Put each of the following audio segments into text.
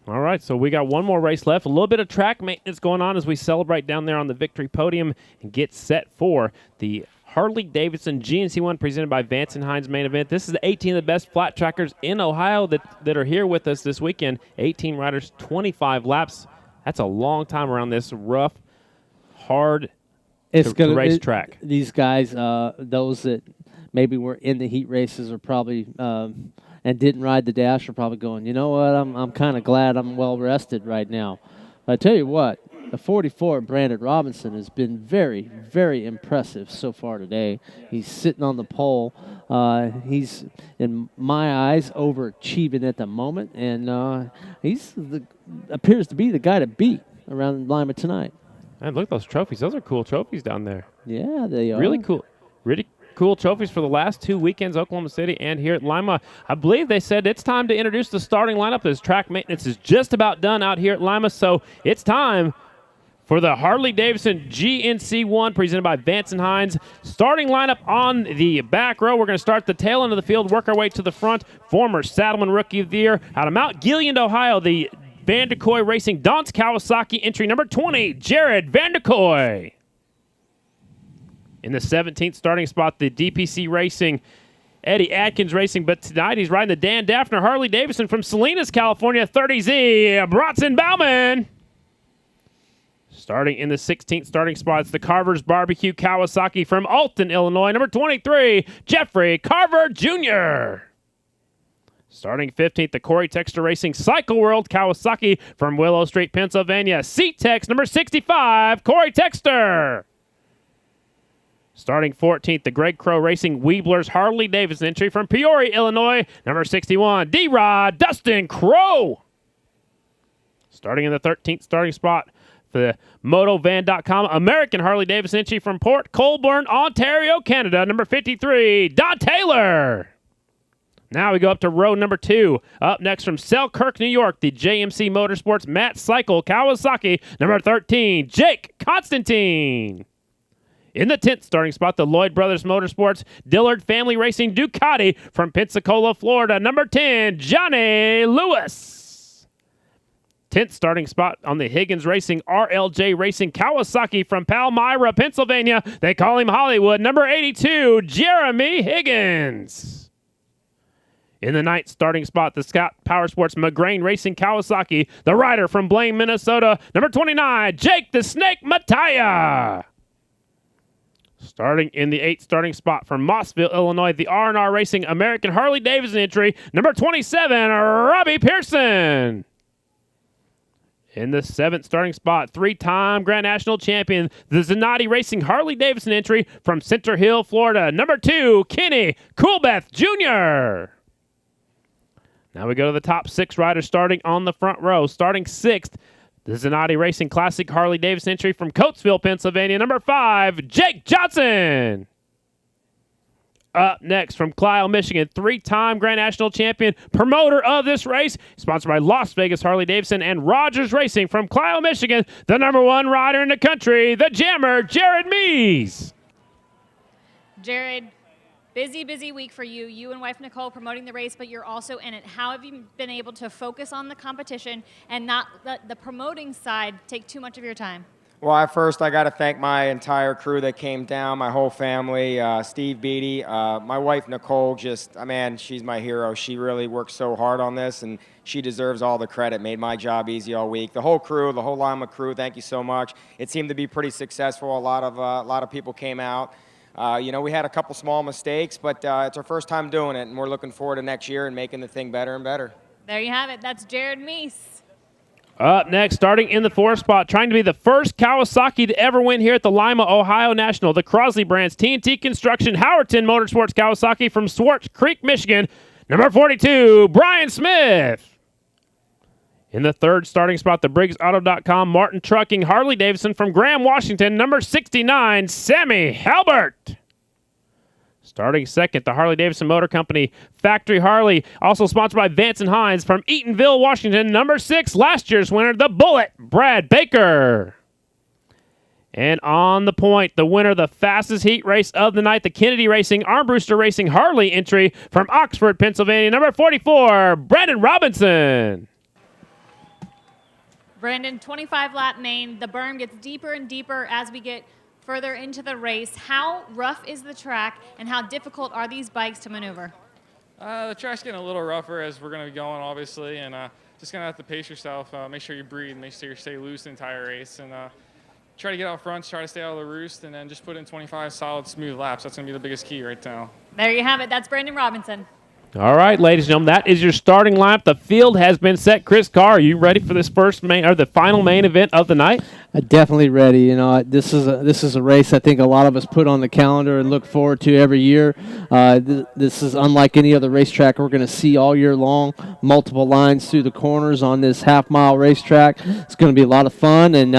All right, so we got one more race left. A little bit of track maintenance going on as we celebrate down there on the victory podium and get set for the Harley-Davidson GNC1 presented by Vance and Hines main event. This is the 18 of the best flat trackers in Ohio that are here with us this weekend. 18 riders, 25 laps. That's a long time around this rough, hard race track. These guys, those that maybe were in the heat races are probably and didn't ride the dash are probably going, you know what, I'm kind of glad I'm well rested right now. But I tell you what, the 44, Brandon Robinson, has been very, very impressive so far today. He's sitting on the pole. He's, in my eyes, overachieving at the moment, and appears to be the guy to beat around Lima tonight. And look at those trophies. Those are cool trophies down there. Yeah, they are. Really cool. Really cool trophies for the last 2 weekends, Oklahoma City and here at Lima. I believe they said it's time to introduce the starting lineup as track maintenance is just about done out here at Lima. So it's time for the Harley-Davidson GNC1 presented by Vance and Hines. Starting lineup on the back row. We're going to start the tail end of the field, work our way to the front. Former Saddleman Rookie of the Year out of Mount Gilead, Ohio, the Van de Kooi Racing Don's Kawasaki entry number 20, Jared Van de Kooi. In the 17th starting spot, the DPC Racing, Eddie Atkins Racing, but tonight he's riding the Dan Daffner Harley-Davidson from Salinas, California, 30Z, Bronson Bauman. Starting in the 16th starting spot, it's the Carver's Barbecue Kawasaki from Alton, Illinois, number 23, Jeffrey Carver Jr. Starting 15th, the Corey Texter Racing Cycle World Kawasaki from Willow Street, Pennsylvania, C-Tex number 65, Corey Texter. Starting 14th, the Greg Crow Racing Weebler's Harley-Davidson entry from Peoria, Illinois, number 61, D-Rod Dustin Crow. Starting in the 13th starting spot for the MotoVan.com American Harley-Davidson entry from Port Colborne, Ontario, Canada, number 53, Don Taylor. Now we go up to row number 2. Up next from Selkirk, New York, the JMC Motorsports Matt Cycle Kawasaki, number 13, Jake Constantine. In the 10th starting spot, the Lloyd Brothers Motorsports Dillard Family Racing Ducati from Pensacola, Florida, number 10, Johnny Lewis. 10th starting spot on the Higgins Racing RLJ Racing Kawasaki from Palmyra, Pennsylvania. They call him Hollywood, number 82, Jeremy Higgins. In the 9th starting spot, the Scott Powersports McGrain Racing Kawasaki, the rider from Blaine, Minnesota, number 29, Jake the Snake Mataya. Starting in the 8th starting spot from Mossville, Illinois, the R&R Racing American Harley-Davidson entry, number 27, Robbie Pearson. In the 7th starting spot, 3-time Grand National champion, the Zanatti Racing Harley-Davidson entry from Center Hill, Florida, number 2, Kenny Coolbeth Jr. Now we go to the top 6 riders starting on the front row. Starting 6th, the Zanatti Racing Classic Harley-Davidson entry from Coatesville, Pennsylvania, number 5, Jake Johnson. Up next from Clio, Michigan, 3-time Grand National champion, promoter of this race, sponsored by Las Vegas Harley-Davidson and Rogers Racing from Clio, Michigan, the number 1 rider in the country, the Jammer, Jared Mees. Jared, busy week for you. You and wife Nicole promoting the race, but you're also in it. How have you been able to focus on the competition and not let the promoting side take too much of your time? Well, I got to thank my entire crew that came down, my whole family, Steve Beatty, my wife Nicole, she's my hero. She really worked so hard on this, and she deserves all the credit. Made my job easy all week. The whole crew, the whole Lima crew, thank you so much. It seemed to be pretty successful. A lot of people came out. We had a couple small mistakes, but it's our first time doing it, and we're looking forward to next year and making the thing better and better. There you have it. That's Jared Meese. Up next, starting in the 4th spot, trying to be the first Kawasaki to ever win here at the Lima, Ohio National, the Crosley Brands TNT Construction Howerton Motorsports Kawasaki from Swartz Creek, Michigan, number 42, Brian Smith. In the 3rd starting spot, the BriggsAuto.com Martin Trucking Harley-Davidson from Graham, Washington, number 69, Sammy Halbert. Starting 2nd, the Harley-Davidson Motor Company Factory Harley, also sponsored by Vance and Hines from Eatonville, Washington, number 6, last year's winner, the Bullet, Brad Baker. And on the point, the winner of the fastest heat race of the night, the Kennedy Racing Armbruster Racing Harley entry from Oxford, Pennsylvania, number 44, Brandon Robinson. Brandon, 25-lap main. The berm gets deeper and deeper as we get further into the race. How rough is the track, and how difficult are these bikes to maneuver? The track's getting a little rougher as we're going to be going, obviously, and just going to have to pace yourself, make sure you breathe, make sure you stay loose the entire race, and try to get out front, try to stay out of the roost, and then just put in 25 solid, smooth laps. That's going to be the biggest key right now. There you have it. That's Brandon Robinson. All right, ladies and gentlemen, that is your starting lineup. The field has been set. Chris Carr, are you ready for this the final main event of the night? Definitely ready. You know, this is a race I think a lot of us put on the calendar and look forward to every year. This is unlike any other racetrack we're going to see all year long. Multiple lines through the corners on this half-mile racetrack. It's going to be a lot of fun, and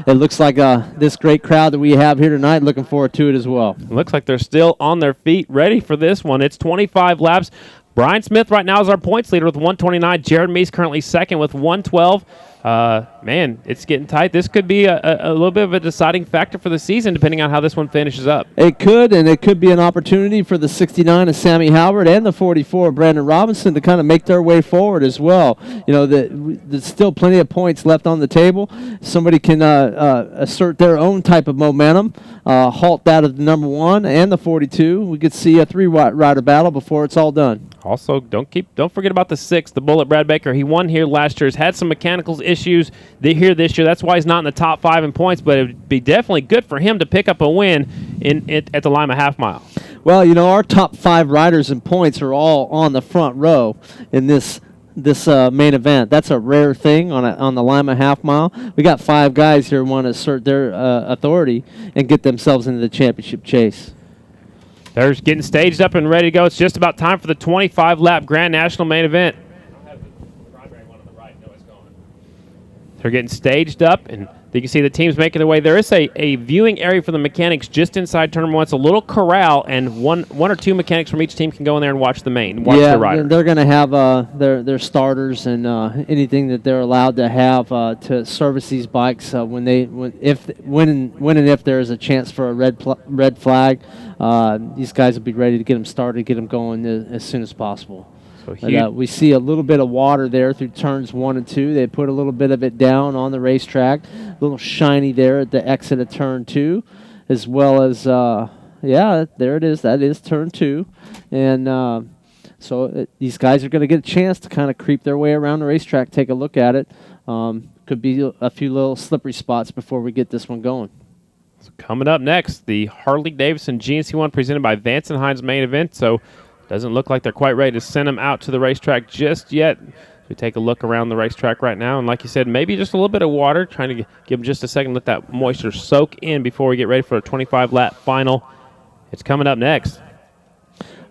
it looks like this great crowd that we have here tonight. Looking forward to it as well. It looks like they're still on their feet, ready for this one. It's 25 laps. Brian Smith right now is our points leader with 129. Jared Meese currently second with 112. Man, it's getting tight. This could be a little bit of a deciding factor for the season, depending on how this one finishes up. It could, and it could be an opportunity for the 69 of Sammy Howard and the 44 of Brandon Robinson to kind of make their way forward as well. You know, there's still plenty of points left on the table. Somebody can assert their own type of momentum, halt that of the number 1 and the 42. We could see a 3-rider battle before it's all done. Also, don't forget about the 6, the Bullet Brad Baker. He won here last year. Has had some mechanical issues here this year. That's why he's not in the top 5 in points, but it would be definitely good for him to pick up a win at the Lima half mile. Well, you know, our top 5 riders in points are all on the front row in this main event. That's a rare thing on the Lima half mile. We got 5 guys here who want to assert their authority and get themselves into the championship chase. They're getting staged up and ready to go. It's just about time for the 25-lap Grand National main event. They're getting staged up, and you can see the teams making their way. There is a viewing area for the mechanics just inside turn 1. It's a little corral, and one or two mechanics from each team can go in there and watch the their riders. They're going to have their starters and anything that they're allowed to have to service these bikes when and if there is a chance for a red flag. These guys will be ready to get them started, get them going as soon as possible. So we see a little bit of water there through turns 1 and 2. They put a little bit of it down on the racetrack. A little shiny there at the exit of turn 2, as well as, there it is. That is turn 2. And these guys are going to get a chance to kind of creep their way around the racetrack, take a look at it. Could be a few little slippery spots before we get this one going. So coming up next, the Harley-Davidson GNC1 presented by Vance & Hines main event. So doesn't look like they're quite ready to send them out to the racetrack just yet. We take a look around the racetrack right now, and like you said, maybe just a little bit of water, trying to give them just a second, let that moisture soak in before we get ready for a 25-lap final. It's coming up next.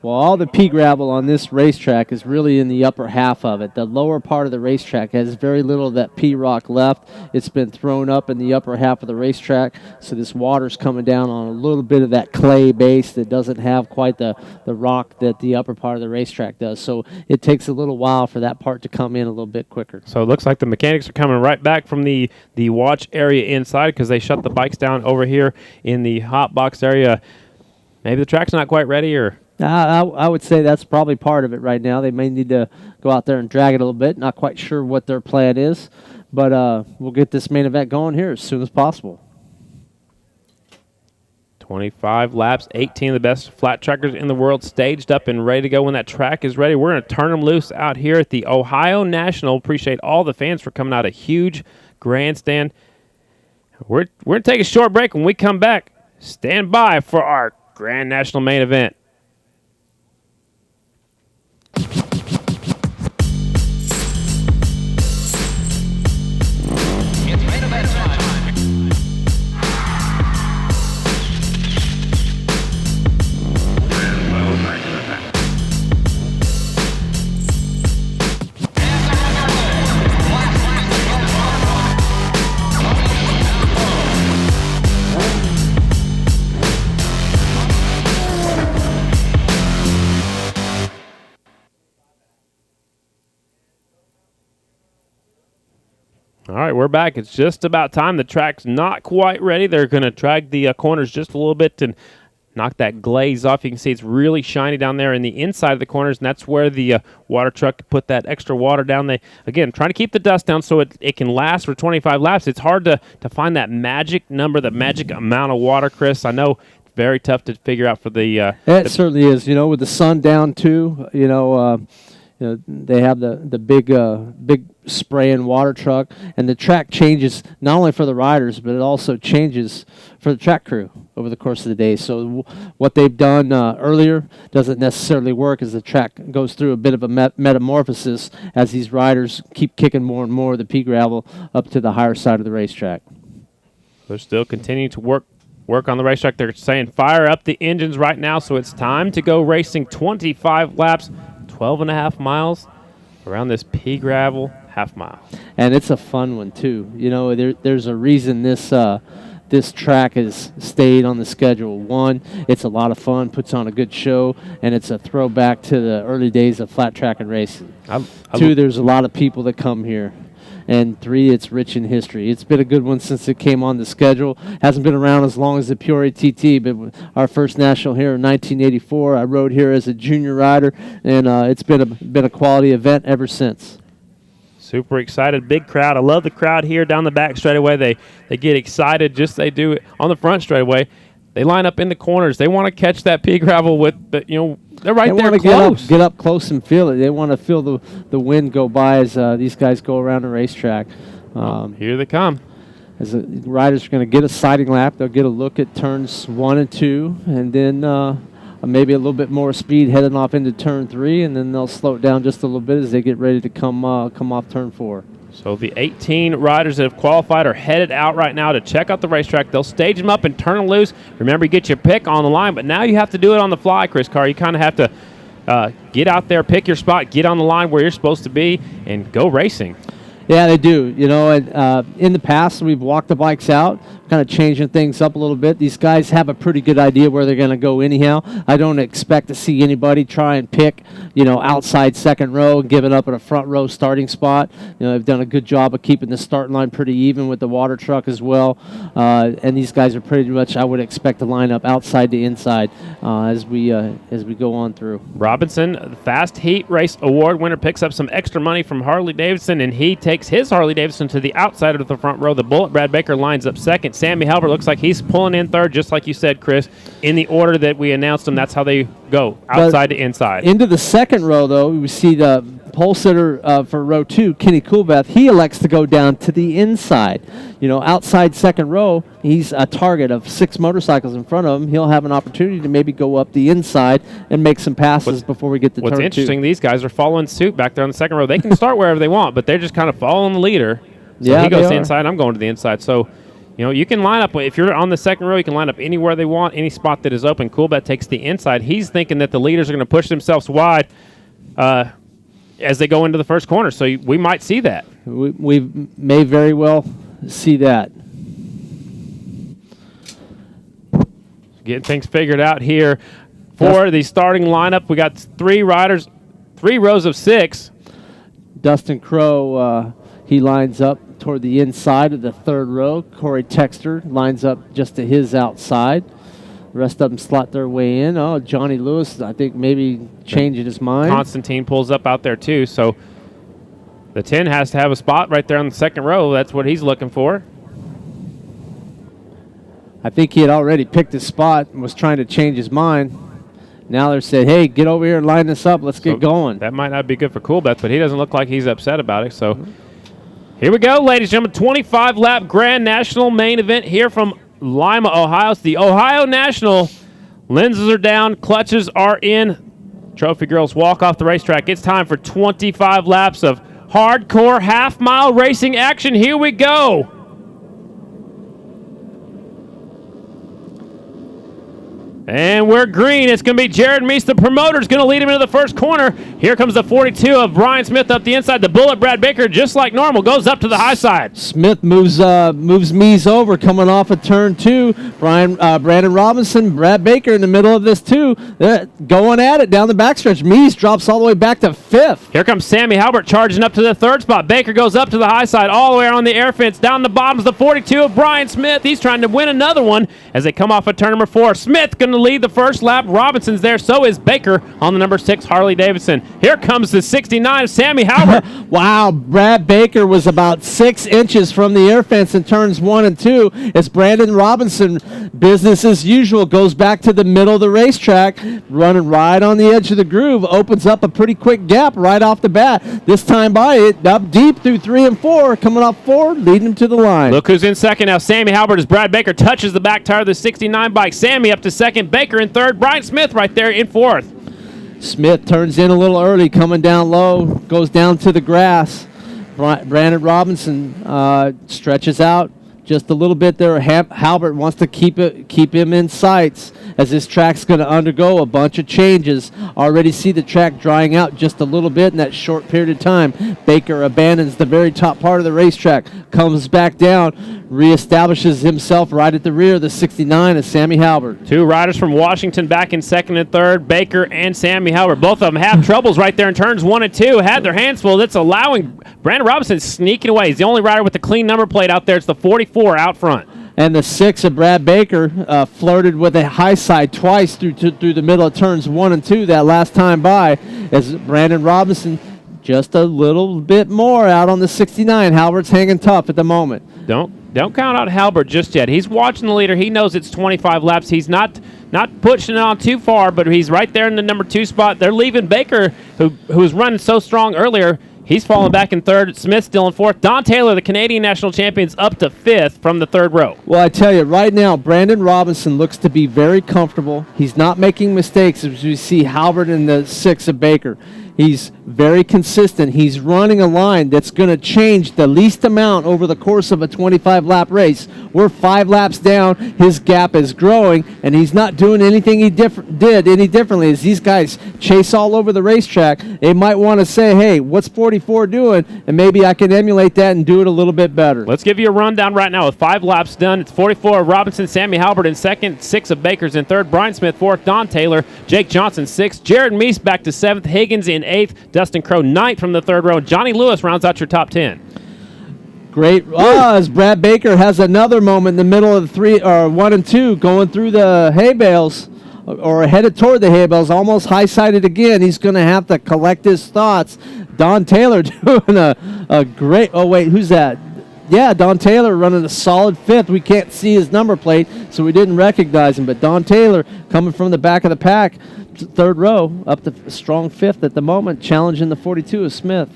Well, all the pea gravel on this racetrack is really in the upper half of it. The lower part of the racetrack has very little of that pea rock left. It's been thrown up in the upper half of the racetrack, so this water's coming down on a little bit of that clay base that doesn't have quite the rock that the upper part of the racetrack does. So it takes a little while for that part to come in a little bit quicker. So it looks like the mechanics are coming right back from the watch area inside because they shut the bikes down over here in the hot box area. Maybe the track's not quite ready, or... I would say that's probably part of it right now. They may need to go out there and drag it a little bit. Not quite sure what their plan is, but we'll get this main event going here as soon as possible. 25 laps, 18 of the best flat trackers in the world staged up and ready to go when that track is ready. We're going to turn them loose out here at the Ohio National. Appreciate all the fans for coming out. A huge grandstand. We're going to take a short break. When we come back, stand by for our Grand National main event. All right, we're back. It's just about time. The track's not quite ready. They're going to drag the corners just a little bit and knock that glaze off. You can see it's really shiny down there in the inside of the corners, and that's where the water truck put that extra water down. They, again, trying to keep the dust down so it can last for 25 laps. It's hard to find that magic number, the magic amount of water, Chris. I know it's very tough to figure out for the it certainly is. With the sun down too, they have the big spraying water truck, and the track changes not only for the riders, but it also changes for the track crew over the course of the day. So what they've done earlier doesn't necessarily work, as the track goes through a bit of a metamorphosis as these riders keep kicking more and more of the pea gravel up to the higher side of the racetrack. They're still continuing to work on the racetrack. They're saying fire up the engines right now, so it's time to go racing 25 laps, 12.5 miles around this pea gravel half mile. And it's a fun one too. There's a reason this track has stayed on the schedule. One, it's a lot of fun, puts on a good show, and it's a throwback to the early days of flat track and racing. Two, there's a lot of people that come here. And three, it's rich in history. It's been a good one since it came on the schedule. Hasn't been around as long as the Peoria TT, but our first national here in 1984. I rode here as a junior rider, and it's been a quality event ever since. Super excited, big crowd. I love the crowd here down the back straightaway. They get excited just they do it on the front straightaway. They line up in the corners. They want to catch that pea gravel with the, they're right there close. Get up close and feel it. They want to feel the wind go by as these guys go around the racetrack. Here they come. As the riders are going to get a sighting lap, they'll get a look at turns 1 and 2, and then maybe a little bit more speed heading off into turn 3, and then they'll slow it down just a little bit as they get ready to come off turn 4. So the 18 riders that have qualified are headed out right now to check out the racetrack. They'll stage them up and turn them loose. Remember, you get your pick on the line, but now you have to do it on the fly, Chris Carr. You kind of have to get out there, pick your spot, get on the line where you're supposed to be, and go racing. Yeah, they do. In the past, we've walked the bikes out, kind of changing things up a little bit. These guys have a pretty good idea where they're going to go anyhow. I don't expect to see anybody try and pick, outside second row and give it up at a front row starting spot. They've done a good job of keeping the starting line pretty even with the water truck as well. And these guys are pretty much, I would expect, to line up outside to inside as we go on through. Robinson, the Fast Heat Race Award winner, picks up some extra money from Harley-Davidson, and he takes his Harley-Davidson to the outside of the front row. The Bullet, Brad Baker, lines up second. Sammy Halbert looks like he's pulling in third, just like you said, Chris. In the order that we announced them, that's how they go, outside to inside. Into the second row, though, we see the pole sitter for row 2, Kenny Coolbeth. He elects to go down to the inside. Outside second row, he's a target of 6 motorcycles in front of him. He'll have an opportunity to maybe go up the inside and make some passes before we get to turn 2. What's interesting, these guys are following suit back there on the second row. They can start wherever they want, but they're just kind of following the leader. So he goes to the inside, I'm going to the inside. So, you can line up. If you're on the second row, you can line up anywhere they want, any spot that is open. Coolbeth takes the inside. He's thinking that the leaders are going to push themselves wide as they go into the first corner. So we might see that. We may very well see that. Getting things figured out here for the starting lineup. We got 3 riders, 3 rows of 6. Dustin Crowe, he lines up toward the inside of the third row. Corey Texter lines up just to his outside. The rest of them slot their way in. Oh, Johnny Lewis, I think maybe changing his mind. Constantine pulls up out there too. So the 10 has to have a spot right there on the second row. That's what he's looking for. I think he had already picked his spot and was trying to change his mind. Now they're saying, hey, get over here and line this up. Let's get going. That might not be good for Coolbeth, but he doesn't look like he's upset about it. So here we go, ladies and gentlemen. 25-lap Grand National main event here from Lima, Ohio. It's the Ohio National. Lenses are down. Clutches are in. Trophy girls walk off the racetrack. It's time for 25 laps of hardcore half-mile racing action. Here we go. And we're green. It's going to be Jared Meese, the promoter, is going to lead him into the first corner. Here comes the 42 of Brian Smith up the inside. The Bullet, Brad Baker, just like normal, goes up to the high side. Smith moves Meese over, coming off of turn 2. Brandon Robinson, Brad Baker in the middle of this too. They're going at it down the backstretch. Meese drops all the way back to 5th. Here comes Sammy Halbert charging up to the third spot. Baker goes up to the high side, all the way around the air fence. Down the bottom is the 42 of Brian Smith. He's trying to win another one as they come off of turn number 4. Smith going to lead the first lap. Robinson's there. So is Baker on the number 6 Harley-Davidson. Here comes the 69 of Sammy Halbert. Wow, Brad Baker was about 6 inches from the air fence in turns 1 and 2. It's Brandon Robinson, business as usual, goes back to the middle of the racetrack, running right on the edge of the groove, opens up a pretty quick gap right off the bat. This time by it, up deep through 3 and 4, coming up 4, leading him to the line. Look who's in second now. Sammy Halbert as Brad Baker touches the back tire of the 69 bike. Sammy up to second. Baker in third. Brian Smith right there in fourth. Smith turns in a little early, coming down low, goes down to the grass. Brandon Robinson stretches out just a little bit there. Halbert wants to keep him in sights as this track's going to undergo a bunch of changes. Already see the track drying out just a little bit in that short period of time. Baker abandons the very top part of the racetrack, comes back down, reestablishes himself right at the rear of the 69 of Sammy Halbert. 2 riders from Washington back in second and third, Baker and Sammy Halbert. Both of them have troubles right there in turns 1 and 2. Had their hands full. That's allowing Brandon Robinson sneaking away. He's the only rider with the clean number plate out there. It's the 44 out front. And the 6 of Brad Baker flirted with a high side twice through the middle of turns 1 and 2 that last time by, as Brandon Robinson just a little bit more out on the 69. Halbert's hanging tough at the moment. Don't count out Halbert just yet. He's watching the leader. He knows it's 25 laps. He's not pushing it on too far, but he's right there in the number 2 spot. They're leaving Baker, who was running so strong earlier. He's falling back in third. Smith still in fourth. Don Taylor, the Canadian national champion, is up to fifth from the third row. Well, I tell you, right now, Brandon Robinson looks to be very comfortable. He's not making mistakes as we see Halbert in the 6 of Baker. He's very consistent. He's running a line that's going to change the least amount over the course of a 25-lap race. We're 5 laps down. His gap is growing, and he's not doing anything he did any differently. As these guys chase all over the racetrack, they might want to say, hey, what's 44 doing? And maybe I can emulate that and do it a little bit better. Let's give you a rundown right now with 5 laps done. It's 44 of Robinson, Sammy Halbert in second, 6 of Baker's in third, Brian Smith fourth, Don Taylor, Jake Johnson sixth, Jared Meese back to 7th, Higgins in 8th, Dustin Crowe 9th from the third row. Johnny Lewis rounds out your top 10. Great. As Brad Baker has another moment in the middle of the 1 and 2 going through the hay bales or headed toward the hay bales, almost high-sided again. He's going to have to collect his thoughts. Don Taylor doing a great, oh wait, who's that? Yeah, Don Taylor running a solid 5th. We can't see his number plate, so we didn't recognize him. But Don Taylor coming from the back of the pack, third row, up to a strong 5th at the moment, challenging the 42 of Smith.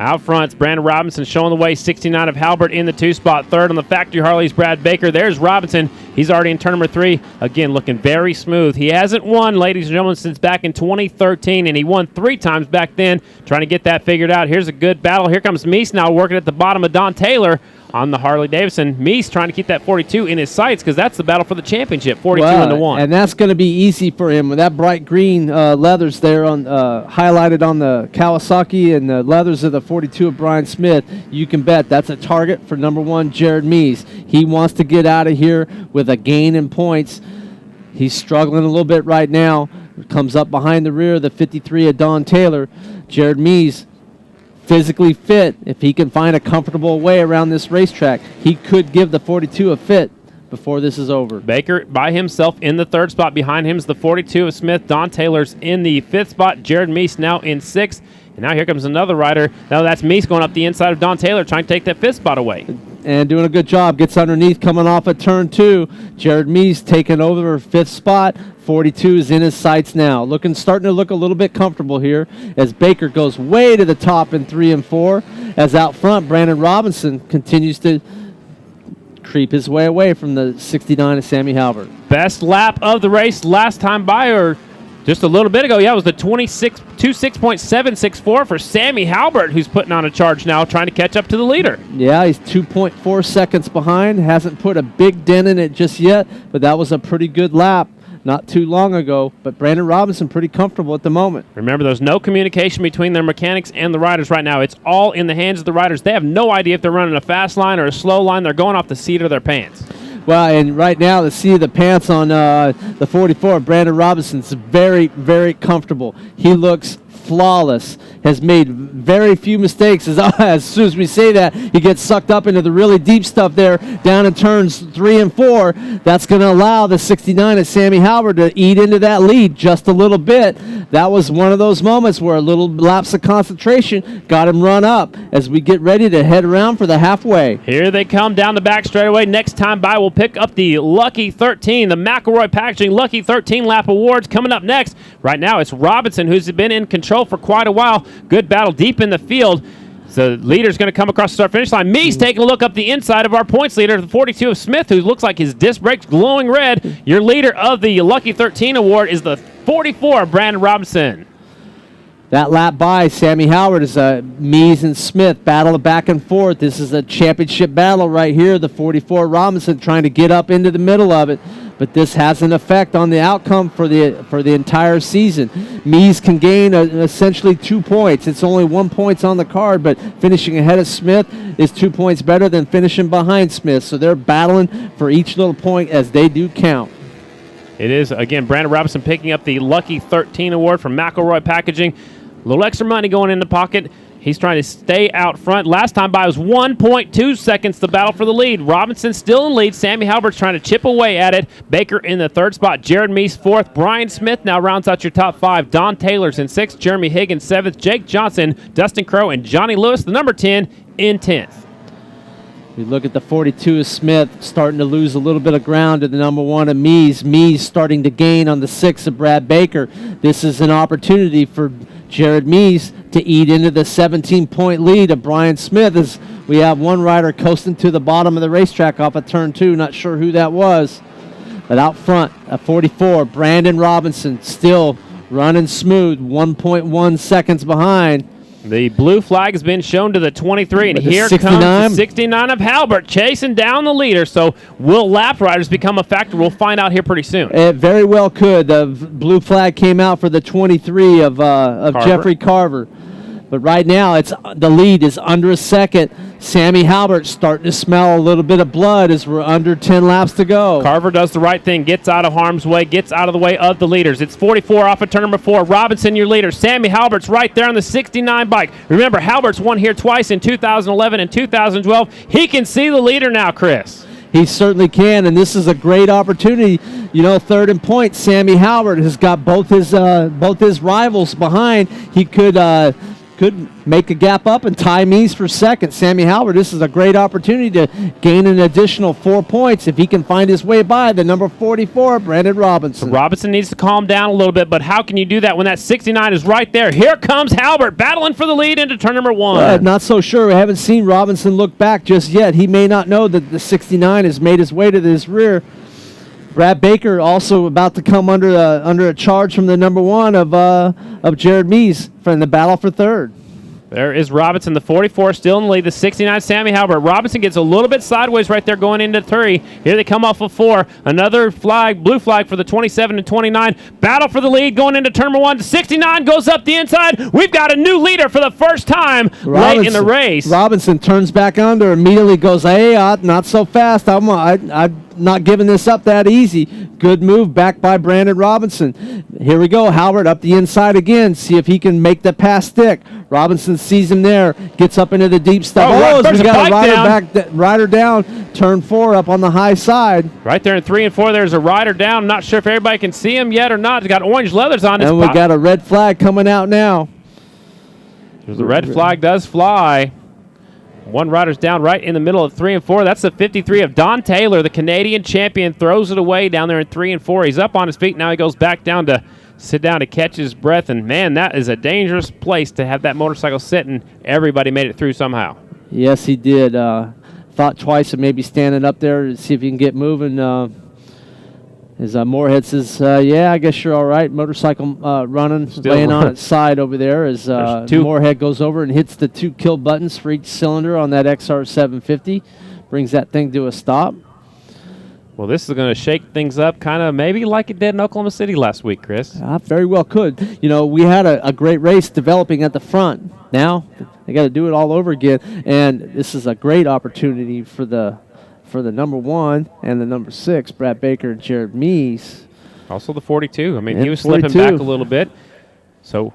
Out front, it's Brandon Robinson showing the way. 69 of Halbert in the 2 spot. Third on the factory Harley's Brad Baker. There's Robinson. He's already in turn number 3. Again, looking very smooth. He hasn't won, ladies and gentlemen, since back in 2013, and he won 3 times back then, trying to get that figured out. Here's a good battle. Here comes Meese now working at the bottom of Don Taylor on the Harley-Davidson. Meese trying to keep that 42 in his sights because that's the battle for the championship, 42 into 1. And that's going to be easy for him with that bright green leathers there on highlighted on the Kawasaki and the leathers of the 42 of Brian Smith. You can bet that's a target for number 1, Jared Meese. He wants to get out of here with a gain in points. He's struggling a little bit right now. Comes up behind the rear of the 53 of Don Taylor. Jared Meese, physically fit. If he can find a comfortable way around this racetrack, he could give the 42 a fit before this is over. Baker by himself in the 3rd spot. Behind him is the 42 of Smith. Don Taylor's in the 5th spot. Jared Meese now in 6th. And now here comes another rider. Now that's Meese going up the inside of Don Taylor, trying to take that 5th spot away. And doing a good job. Gets underneath, coming off at turn 2. Jared Meese taking over 5th spot. 42 is in his sights now. Starting to look a little bit comfortable here as Baker goes way to the top in 3 and 4. As out front, Brandon Robinson continues to creep his way away from the 69 of Sammy Halbert. Best lap of the race last time by, or just a little bit ago. Yeah, it was the 26.764 for Sammy Halbert, who's putting on a charge now, trying to catch up to the leader. Yeah, he's 2.4 seconds behind. Hasn't put a big dent in it just yet, but that was a pretty good lap not too long ago. But Brandon Robinson pretty comfortable at the moment. Remember, there's no communication between their mechanics and the riders right now. It's all in the hands of the riders. They have no idea if they're running a fast line or a slow line. They're going off the seat of their pants. Well, and right now the seat of the pants on the 44, Brandon Robinson's very, very comfortable. He looks flawless, has made very few mistakes. As soon as we say that, he gets sucked up into the really deep stuff there, down in turns 3 and 4. That's going to allow the 69 of Sammy Halbert to eat into that lead just a little bit. That was one of those moments where a little lapse of concentration got him run up as we get ready to head around for the halfway. Here they come down the back straightaway. Next time by, we'll pick up the Lucky 13, the McElroy Packaging Lucky 13 lap awards coming up next. Right now, it's Robinson who's been in control for quite a while. Good battle deep in the field. So the leader's going to come across the start-finish line. Meese taking a look up the inside of our points leader, the 42 of Smith, who looks like his disc brakes glowing red. Your leader of the Lucky 13 award is the 44 of Brandon Robinson. That lap by, Sammy Howard is Meese and Smith battle back and forth. This is a championship battle right here. The 44 Robinson trying to get up into the middle of it, but this has an effect on the outcome for the entire season. Meese can gain essentially 2 points. It's only 1 point on the card, but finishing ahead of Smith is 2 points better than finishing behind Smith. So they're battling for each little point as they do count. It is, again, Brandon Robinson picking up the Lucky 13 award from McElroy Packaging. A little extra money going in the pocket. He's trying to stay out front. Last time by was 1.2 seconds to battle for the lead. Robinson still in lead. Sammy Halbert's trying to chip away at it. Baker in the 3rd spot. Jared Meese 4th. Brian Smith now rounds out your top 5. Don Taylor's in 6th. Jeremy Higgins 7th. Jake Johnson, Dustin Crow, and Johnny Lewis, the number 10, in 10th. We look at the 42 of Smith starting to lose a little bit of ground to the number 1 of Meese. Meese starting to gain on the 6 of Brad Baker. This is an opportunity for Jared Meese to eat into the 17-point lead of Brian Smith as we have one rider coasting to the bottom of the racetrack off of turn 2. Not sure who that was. But out front at 44, Brandon Robinson still running smooth, 1.1 seconds behind. The blue flag has been shown to the 23, and With the here 69. comes the 69 of Halbert chasing down the leader. So will lap riders become a factor? We'll find out here pretty soon. It very well could. The blue flag came out for the 23 of Jeffrey Carver. But right now, the lead is under a second. Sammy Halbert starting to smell a little bit of blood as we're under 10 laps to go. Carver does the right thing, gets out of harm's way, gets out of the way of the leaders. It's 44 off of turn number 4. Robinson, your leader. Sammy Halbert's right there on the 69 bike. Remember, Halbert's won here twice in 2011 and 2012. He can see the leader now, Chris. He certainly can, and this is a great opportunity. You know, 3rd and point, Sammy Halbert has got both his rivals behind. He could make a gap up and tie Meese for 2nd. Sammy Halbert, this is a great opportunity to gain an additional 4 points if he can find his way by the number 44, Brandon Robinson. Robinson needs to calm down a little bit, but how can you do that when that 69 is right there? Here comes Halbert battling for the lead into turn number 1. Not so sure. We haven't seen Robinson look back just yet. He may not know that the 69 has made his way to his rear. Brad Baker also about to come under a charge from the number 1 of Jared Meese from the battle for 3rd. There is Robinson, the 44, still in the lead. The 69, Sammy Halbert. Robinson gets a little bit sideways right there going into 3. Here they come off of 4. Another flag, blue flag for the 27 and 29. Battle for the lead going into turn 1. The 69 goes up the inside. We've got a new leader for the first time late in the race. Robinson turns back under, immediately goes, hey, not so fast. I'm not giving this up that easy. Good move back by Brandon Robinson. Here we go. Halbert up the inside again. See if he can make the pass stick. Robinson sees him there. Gets up into the deep stuff. We got a rider down. Turn 4 up on the high side. Right there in 3 and 4, there's a rider down. I'm not sure if everybody can see him yet or not. He's got orange leathers on his And we got a red flag coming out now. The red flag does fly. One rider's down right in the middle of 3 and 4. That's the 53 of Don Taylor, the Canadian champion. Throws it away down there in 3 and 4. He's up on his feet. Now he goes back down to sit down to catch his breath. And, man, that is a dangerous place to have that motorcycle sitting. Everybody made it through somehow. Yes, he did. Thought twice of maybe standing up there to see if he can get moving. As Moorhead says, yeah, I guess you're all right. Motorcycle running, laying on its side over there as Moorhead goes over and hits the 2 kill buttons for each cylinder on that XR750. Brings that thing to a stop. Well, this is going to shake things up kind of maybe like it did in Oklahoma City last week, Chris. Very well could. You know, we had a great race developing at the front. Now they got to do it all over again. And this is a great opportunity for the number 1 and the number 6, Brad Baker and Jared Meese. Also the 42. I mean, And he was slipping 42. back a little bit. So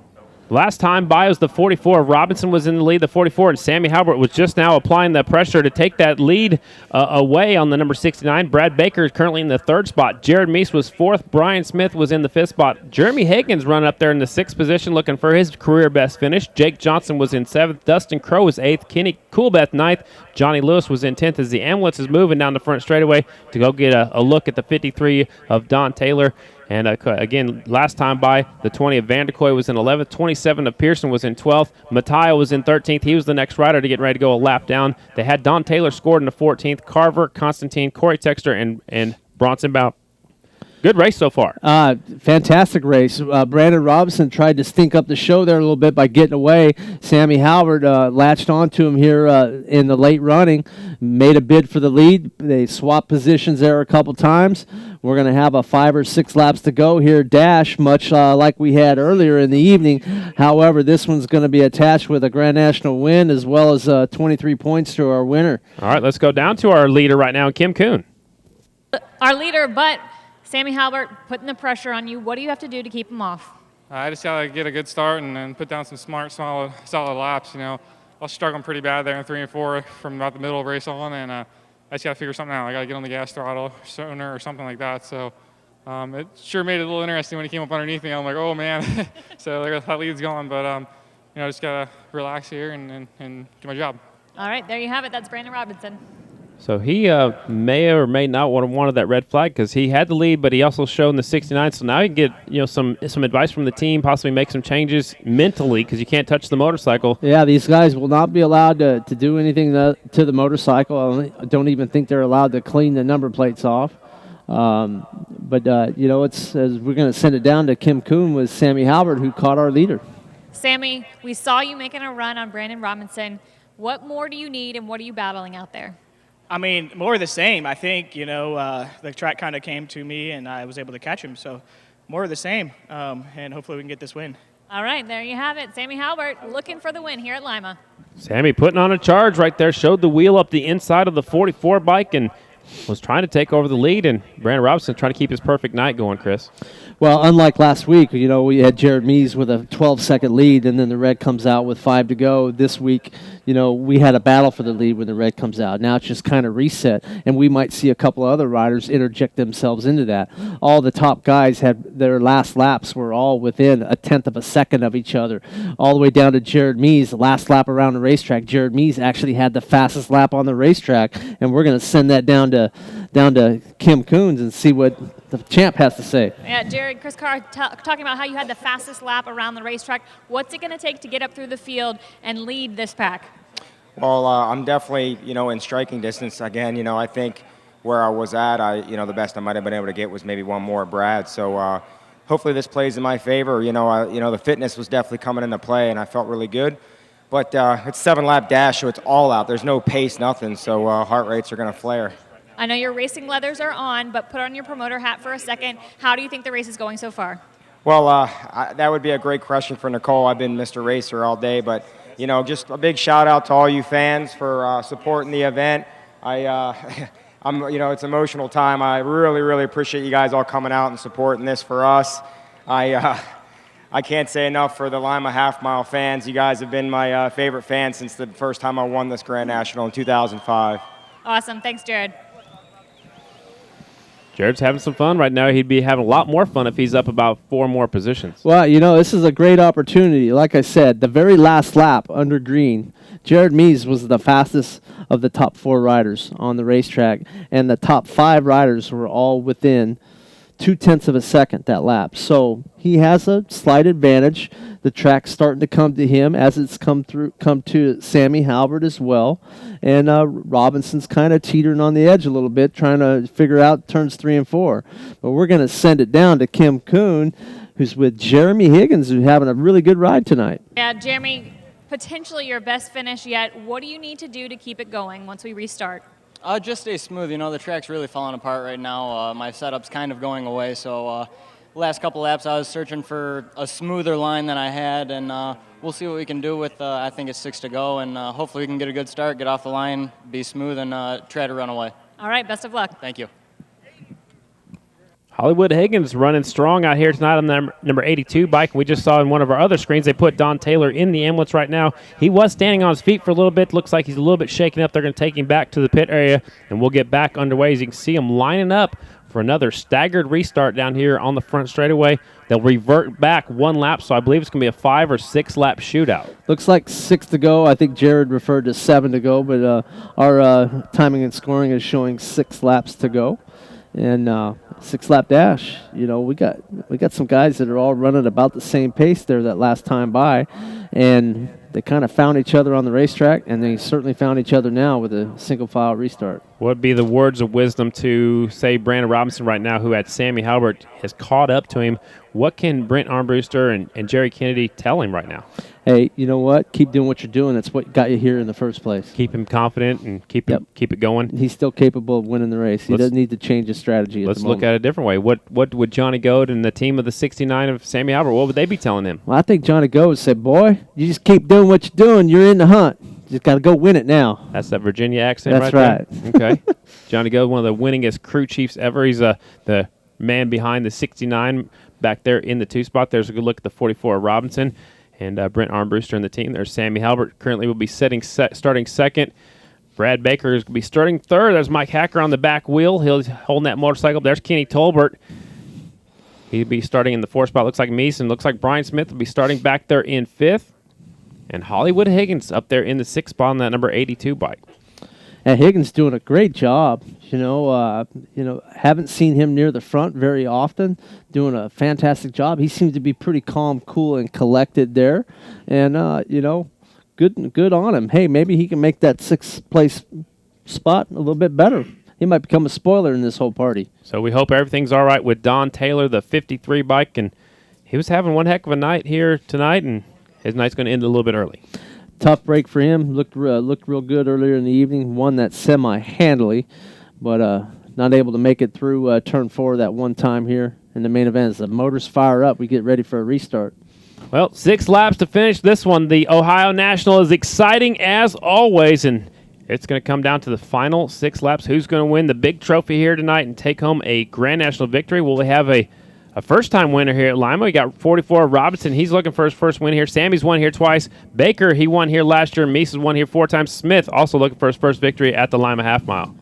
Last time by was the 44. Robinson was in the lead, the 44, and Sammy Halbert was just now applying the pressure to take that lead away on the number 69. Brad Baker is currently in the 3rd spot. Jared Meese was 4th. Brian Smith was in the 5th spot. Jeremy Higgins run up there in the 6th position looking for his career best finish. Jake Johnson was in 7th. Dustin Crow was 8th. Kenny Coolbeth 9th. Johnny Lewis was in 10th as the ambulance is moving down the front straightaway to go get a look at the 53 of Don Taylor. And again, last time by, the 20 of Vanderkoy was in 11th. 27 of Pearson was in 12th. Mattia was in 13th. He was the next rider to get ready to go a lap down. They had Don Taylor scored in the 14th. Carver, Constantine, Corey Texter, and Bronson Bout. Good race so far. Fantastic race. Brandon Robinson tried to stink up the show there a little bit by getting away. Sammy Howard latched onto him here in the late running, made a bid for the lead. They swapped positions there a couple times. We're going to have a 5 or 6 laps to go here, dash, much like we had earlier in the evening. However, this one's going to be attached with a Grand National win as well as 23 points to our winner. All right, let's go down to our leader right now, Kim Kuhn. Our leader, but Sammy Halbert putting the pressure on you. What do you have to do to keep him off? I just got to get a good start and then put down some smart, solid laps. You know, I was struggling pretty bad there in 3 and 4 from about the middle of the race on, and I just got to figure something out. I got to get on the gas throttle sooner or something like that. So it sure made it a little interesting when he came up underneath me. I'm like, oh, man. So that lead's going. But, just got to relax here and do my job. All right, there you have it. That's Brandon Robinson. So he may or may not have wanted that red flag because he had the lead, but he also showed in the 69. So now he can get some advice from the team, possibly make some changes mentally because you can't touch the motorcycle. Yeah, these guys will not be allowed to do anything to the motorcycle. I don't even think they're allowed to clean the number plates off. It's as we're going to send it down to Kim Kuhn with Sammy Halbert, who caught our leader. Sammy, we saw you making a run on Brandon Robinson. What more do you need, and what are you battling out there? I mean, more of the same. I think, the track kind of came to me, and I was able to catch him. So more of the same, and hopefully we can get this win. All right, there you have it. Sammy Halbert looking for the win here at Lima. Sammy putting on a charge right there, showed the wheel up the inside of the 44 bike and was trying to take over the lead, and Brandon Robinson trying to keep his perfect night going, Chris. Well, unlike last week, we had Jared Meese with a 12-second lead, and then the red comes out with 5 to go. This week, we had a battle for the lead when the red comes out. Now it's just kind of reset, and we might see a couple of other riders interject themselves into that. All the top guys had their last laps were all within a tenth of a second of each other, all the way down to Jared Meese. The last lap around the racetrack, Jared Meese actually had the fastest lap on the racetrack, and we're going to send that down to Kim Coons and see what the champ has to say. Yeah, Jared, Chris Carr talking about how you had the fastest lap around the racetrack. What's it going to take to get up through the field and lead this pack? Well, I'm definitely, in striking distance again. I think where I was at, the best I might have been able to get was maybe one more at Brad. So hopefully this plays in my favor. The fitness was definitely coming into play, and I felt really good. But it's 7-lap dash, so it's all out. There's no pace, nothing. So heart rates are going to flare. I know your racing leathers are on, but put on your promoter hat for a second. How do you think the race is going so far? Well, that would be a great question for Nicole. I've been Mr. Racer all day, but, just a big shout-out to all you fans for supporting the event. It's an emotional time. I really, really appreciate you guys all coming out and supporting this for us. I can't say enough for the Lima Half Mile fans. You guys have been my favorite fans since the first time I won this Grand National in 2005. Awesome. Thanks, Jared. Jared's having some fun right now. He'd be having a lot more fun if he's up about 4 more positions. Well, this is a great opportunity. Like I said, the very last lap under green, Jared Meese was the fastest of the top 4 riders on the racetrack, and the top 5 riders were all within 0.2 of a second that lap. So he has a slight advantage. The track's starting to come to him as it's come to Sammy Halbert as well. And Robinson's kind of teetering on the edge a little bit, trying to figure out turns 3 and 4. But we're going to send it down to Kim Kuhn, who's with Jeremy Higgins, who's having a really good ride tonight. Yeah, Jeremy, potentially your best finish yet. What do you need to do to keep it going once we restart? Just stay smooth. The track's really falling apart right now. My setup's kind of going away, so last couple laps I was searching for a smoother line than I had, and we'll see what we can do with, I think it's 6 to go, and hopefully we can get a good start, get off the line, be smooth, and try to run away. All right, best of luck. Thank you. Hollywood Higgins running strong out here tonight on the number 82 bike. We just saw in one of our other screens they put Don Taylor in the ambulance right now. He was standing on his feet for a little bit. Looks like he's a little bit shaken up. They're going to take him back to the pit area, and we'll get back underway. As you can see him lining up for another staggered restart down here on the front straightaway. They'll revert back one lap, so I believe it's going to be a 5 or 6 lap shootout. Looks like 6 to go. I think Jared referred to 7 to go, but our timing and scoring is showing 6 laps to go. And 6-lap dash. You know, we got some guys that are all running about the same pace there that last time by, and they kind of found each other on the racetrack, and they certainly found each other now with a single file restart. What would be the words of wisdom to, say, Brandon Robinson right now, who had Sammy Halbert has caught up to him? What can Brent Armbruster and Jerry Kennedy tell him right now? Hey, you know what? Keep doing what you're doing. That's what got you here in the first place. Keep him confident and keep it going. He's still capable of winning the race. He doesn't need to change his strategy. Let's look at it a different way. What would Johnny Goad and the team of the 69 of Sammy Halbert, what would they be telling him? Well, I think Johnny Goad said, boy, you just keep doing what you're doing. You're in the hunt. You just got to go win it now. That's that Virginia accent That's right right. there? Okay. Johnny Goad, one of the winningest crew chiefs ever. He's the man behind the 69 back there in the 2 spot. There's a good look at the 44 of Robinson. And Brent Armbruster and the team. There's Sammy Halbert currently will be starting second. Brad Baker is going to be starting third. There's Mike Hacker on the back wheel. He's holding that motorcycle. There's Kenny Tolbert. He'll be starting in the 4 spot. Looks like Meeson. Looks like Brian Smith will be starting back there in 5th. And Hollywood Higgins up there in the 6th spot on that number 82 bike. And Higgins doing a great job. Haven't seen him near the front very often. Doing a fantastic job. He seems to be pretty calm, cool, and collected there. And good on him. Hey, maybe he can make that 6th place spot a little bit better. He might become a spoiler in this whole party. So we hope everything's all right with Don Taylor, the 53 bike, and he was having one heck of a night here tonight, and his night's going to end a little bit early. Tough break for him. Looked real good earlier in the evening. Won that semi-handily, but not able to make it through turn 4 that one time here in the main event. As the motors fire up, we get ready for a restart. Well, 6 laps to finish this one. The Ohio National is exciting as always, and it's going to come down to the final 6 laps. Who's going to win the big trophy here tonight and take home a Grand National victory? Will we have a first-time winner here at Lima? We got 44 Robinson. He's looking for his first win here. Sammy's won here twice. Baker, he won here last year. Meese has won here 4 times. Smith also looking for his first victory at the Lima Half Mile.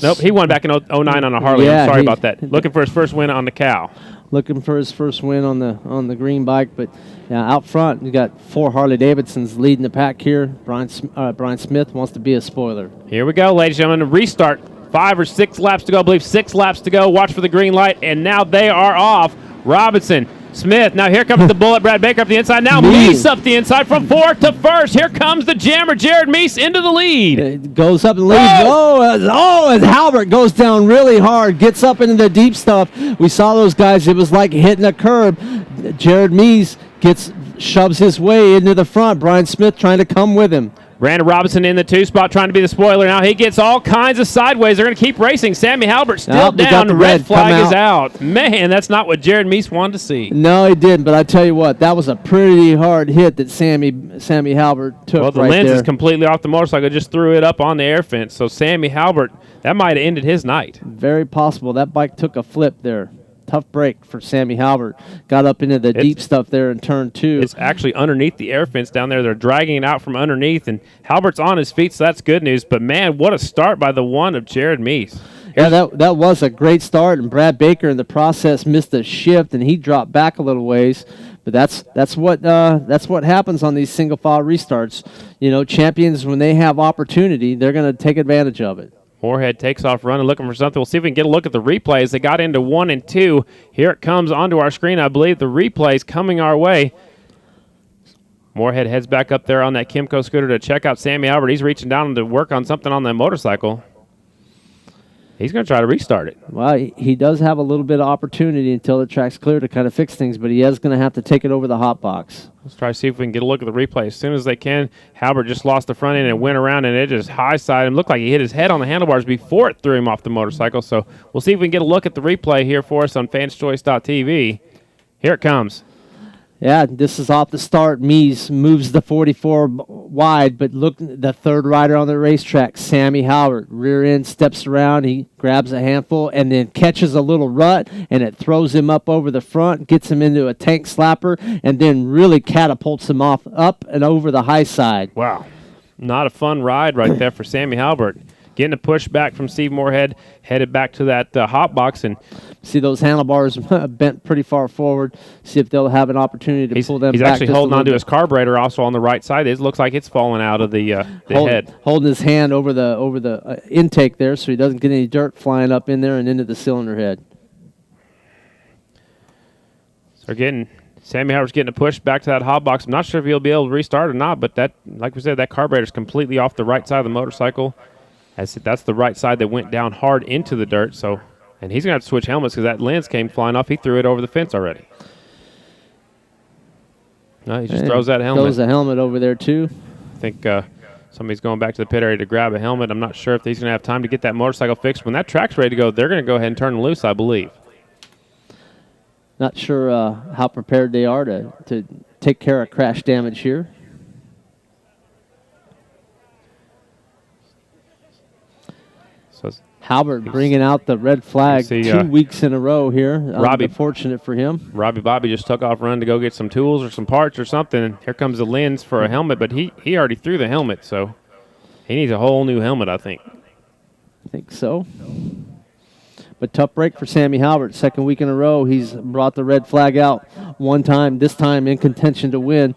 Nope, he won back in 09 on a Harley. Yeah, I'm sorry about that. Looking for his first win on the cow. Looking for his first win on the green bike, but out front you got 4 Harley-Davidsons leading the pack here. Brian Smith wants to be a spoiler. Here we go, ladies and gentlemen. Restart. 5 or 6 laps to go. I believe 6 laps to go. Watch for the green light, and now they are off. Robinson, Smith. Now here comes the bullet. Brad Baker up the inside. Now Meese up the inside from 4th to 1st. Here comes the jammer, Jared Meese, into the lead. It goes up and leads. As Halbert goes down really hard, gets up into the deep stuff. We saw those guys. It was like hitting a curb. Jared Meese shoves his way into the front. Brian Smith trying to come with him. Brandon Robinson in the 2 spot trying to be the spoiler. Now he gets all kinds of sideways. They're going to keep racing. Sammy Halbert still down. Red flag is out. Man, that's not what Jared Meese wanted to see. No, he didn't. But I tell you what, that was a pretty hard hit that Sammy Halbert took. Well, the lens is completely off the motorcycle. Just threw it up on the air fence. So Sammy Halbert, that might have ended his night. Very possible. That bike took a flip there. Tough break for Sammy Halbert. Got up into the deep stuff there in turn 2. It's actually underneath the air fence down there. They're dragging it out from underneath, and Halbert's on his feet, so that's good news. But, man, what a start by the one of Jared Meese. Yeah, that was a great start, and Brad Baker in the process missed a shift, and he dropped back a little ways. But that's what happens on these single file restarts. You know, champions, when they have opportunity, they're going to take advantage of it. Moorhead takes off running, looking for something. We'll see if we can get a look at the replays. They got into 1 and 2. Here it comes onto our screen. I believe the replay's coming our way. Moorhead heads back up there on that Kimco scooter to check out Sammy Halbert. He's reaching down to work on something on the motorcycle. He's going to try to restart it. Well, he does have a little bit of opportunity until the track's clear to kind of fix things, but he is going to have to take it over the hot box. Let's try to see if we can get a look at the replay as soon as they can. Halbert just lost the front end and went around, and it just high-sided him. Looked like he hit his head on the handlebars before it threw him off the motorcycle. So we'll see if we can get a look at the replay here for us on fanschoice.tv. Here it comes. Yeah, this is off the start. Mies moves the 44 wide, but look, the third rider on the racetrack, Sammy Howard, rear end steps around. He grabs a handful and then catches a little rut, and it throws him up over the front, gets him into a tank slapper, and then really catapults him off up and over the high side. Wow. Not a fun ride right there for Sammy Halbert. Getting a push back from Steve Moorhead, headed back to that hot box. And see those handlebars bent pretty far forward. See if they'll have an opportunity to pull them back. He's actually holding on to his carburetor also on the right side. It looks like it's falling out of the head. Holding his hand over the intake there so he doesn't get any dirt flying up in there and into the cylinder head. So Sammy Howard's getting a push back to that hot box. I'm not sure if he'll be able to restart or not, but that, like we said, that carburetor's completely off the right side of the motorcycle. That's the right side that went down hard into the dirt. So, and he's going to have to switch helmets because that lens came flying off. He threw it over the fence already. No, he just throws that helmet. Throws a helmet over there, too. I think somebody's going back to the pit area to grab a helmet. I'm not sure if he's going to have time to get that motorcycle fixed. When that track's ready to go, they're going to go ahead and turn loose, I believe. Not sure how prepared they are to take care of crash damage here. So Halbert bringing out the red flag 2 weeks in a row here. Robbie, fortunate for him. Robbie Bobby just took off run to go get some tools or some parts or something, and here comes the lens for a helmet, but he already threw the helmet, so he needs a whole new helmet, I think. I think so. But tough break for Sammy Halbert. Second week in a row, he's brought the red flag out one time, this time in contention to win.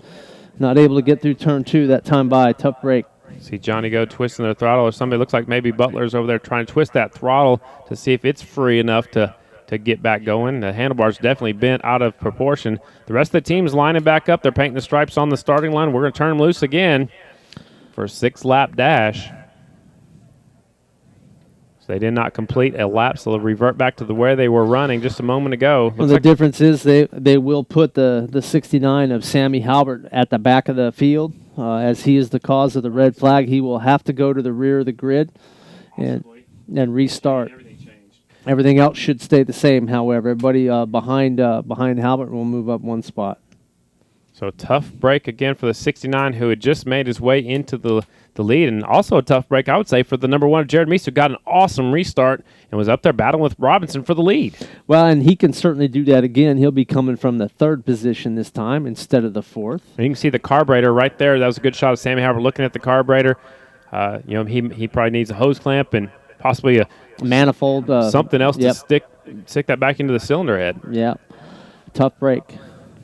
Not able to get through turn 2 that time by. Tough break. See Johnny go twisting the throttle, or somebody looks like maybe Butler's over there trying to twist that throttle to see if it's free enough to get back going. The handlebar's definitely bent out of proportion. The rest of the team's lining back up. They're painting the stripes on the starting line. We're going to turn them loose again for a 6-lap dash. So they did not complete a lap, so they'll revert back to where they were running just a moment ago. Well, the difference is they will put the 69 of Sammy Halbert at the back of the field. As he is the cause of the red flag, he will have to go to the rear of the grid and restart. Everything else should stay the same, however. Everybody behind Halbert will move up one spot. So tough break again for the 69, who had just made his way into the lead, and also a tough break, I would say, for the number 1, Jared Meese, who got an awesome restart and was up there battling with Robinson for the lead. Well, and he can certainly do that again. He'll be coming from the 3rd position this time instead of the 4th. And you can see the carburetor right there. That was a good shot of Sammy Halbert looking at the carburetor. He probably needs a hose clamp and possibly a manifold, something else to stick that back into the cylinder head. Yeah, tough break.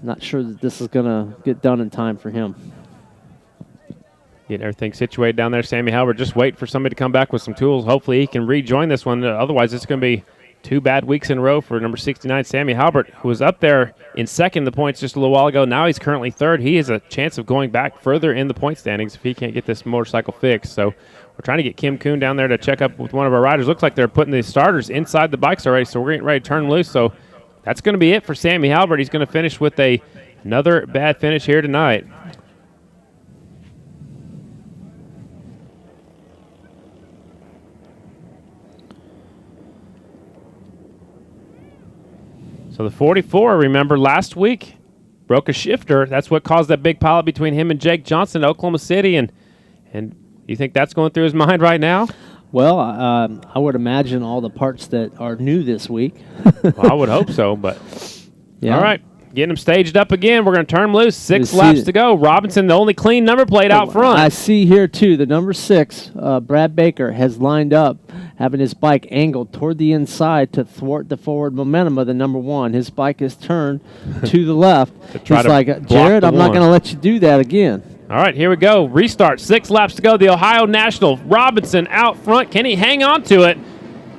Not sure that this is going to get done in time for him. Getting everything situated down there. Sammy Halbert just wait for somebody to come back with some tools. Hopefully he can rejoin this one. Otherwise, it's going to be 2 bad weeks in a row for number 69, Sammy Halbert, who was up there in second in the points just a little while ago. Now he's currently 3rd. He has a chance of going back further in the point standings if he can't get this motorcycle fixed. So we're trying to get Kim Kuhn down there to check up with one of our riders. Looks like they're putting the starters inside the bikes already, so we're getting ready to turn loose. So that's going to be it for Sammy Halbert. He's going to finish with another bad finish here tonight. So the 44, remember, last week broke a shifter. That's what caused that big pileup between him and Jake Johnson at Oklahoma City. And you think that's going through his mind right now? Well, I would imagine all the parts that are new this week. Well, I would hope so, but yeah. All right. Getting them staged up again. We're going to turn them loose. 6 laps to go. Robinson, the only clean number plate out front. I see here, too, the number 6, Brad Baker, has lined up, having his bike angled toward the inside to thwart the forward momentum of the number 1. His bike is turned to the left. He's like, Jared, I'm not going to let you do that again. All right, here we go. Restart. 6 laps to go. The Ohio National. Robinson out front. Can he hang on to it?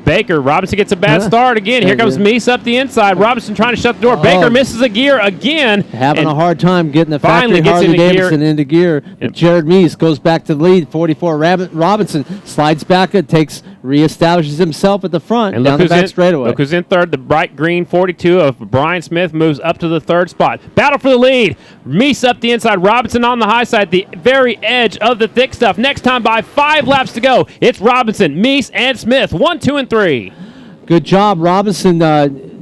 Baker. Robinson gets a bad start again. Here comes Meese up the inside. Robinson trying to shut the door. Baker misses a gear again. Having a hard time getting the factory Harley-Davidson into gear. Yep. Jared Meese goes back to the lead. 44 Robinson slides back and reestablishes himself at the front and down the back straightaway. Look who's in 3rd. The bright green 42 of Brian Smith moves up to the 3rd spot. Battle for the lead. Meese up the inside. Robinson on the high side, the very edge of the thick stuff. Next time by 5 laps to go. It's Robinson, Meese, and Smith. 1, 2, and 3. Good job, Robinson.